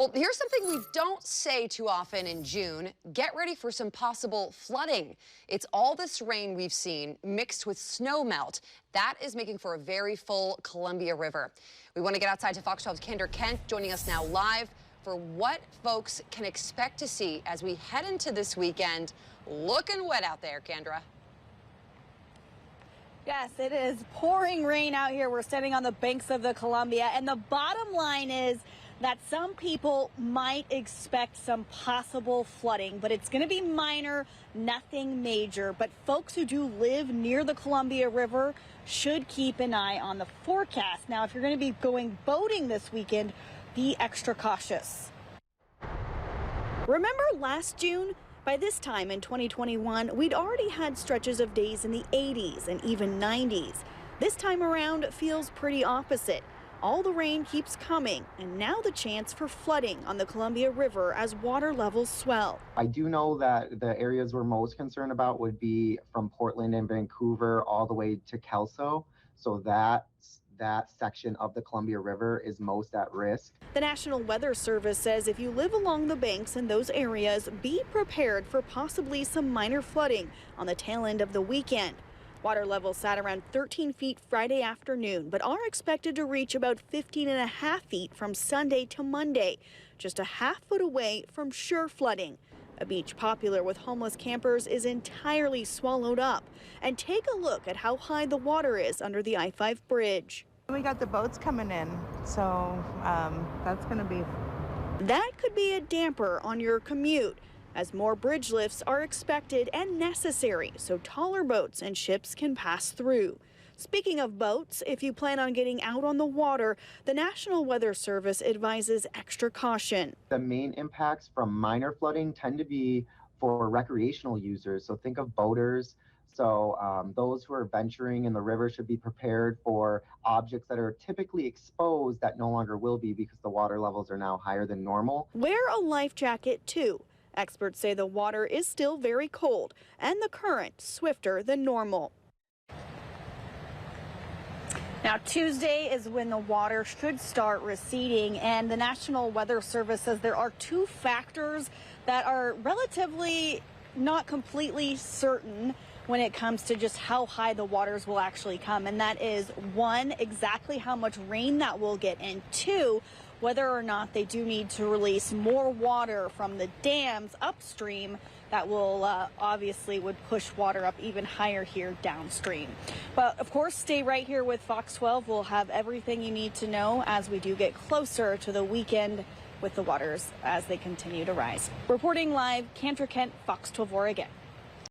Well, here's something we don't say too often in June. Get ready for some possible flooding. It's all this rain we've seen mixed with snow melt. That is making for a very full Columbia River. We want to get outside to Fox 12's Kendra Kent joining us now live for what folks can expect to see as we head into this weekend. Looking wet out there, Kendra. Yes, it is pouring rain out here. We're standing on the banks of the Columbia, and the bottom line is that some people might expect some possible flooding, but it's going to be minor, nothing major. But folks who do live near the Columbia River should keep an eye on the forecast. Now, if you're going to be going boating this weekend, be extra cautious. Remember last June? By this time in 2021, we'd already had stretches of days in the 80s and even 90s. This time around feels pretty opposite. All the rain keeps coming, and now the chance for flooding on the Columbia River as water levels swell. I do know that the areas we're most concerned about would be from Portland and Vancouver all the way to Kelso. So that section of the Columbia River is most at risk. The National Weather Service says if you live along the banks in those areas, be prepared for possibly some minor flooding on the tail end of the weekend. Water levels sat around 13 feet Friday afternoon, but are expected to reach about 15.5 feet from Sunday to Monday, just a half foot away from sure flooding. A beach popular with homeless campers is entirely swallowed up. And take a look at how high the water is under the I-5 bridge. We got the boats coming in, so that's going to be... That could be a damper on your commute, as more bridge lifts are expected and necessary so taller boats and ships can pass through. Speaking of boats, if you plan on getting out on the water, the National Weather Service advises extra caution. The main impacts from minor flooding tend to be for recreational users. So think of boaters. So those who are venturing in the river should be prepared for objects that are typically exposed that no longer will be because the water levels are now higher than normal. Wear a life jacket too. Experts say the water is still very cold and the current swifter than normal. Now, Tuesday is when the water should start receding, and the National Weather Service says there are two factors that are relatively not completely certain when it comes to just how high the waters will actually come. And that is, one, exactly how much rain that will get, and two, whether or not they do need to release more water from the dams upstream that will obviously would push water up even higher here downstream. But of course, stay right here with Fox 12. We'll have everything you need to know as we do get closer to the weekend with the waters as they continue to rise. Reporting live, Kendra Kent, Fox 12 Oregon.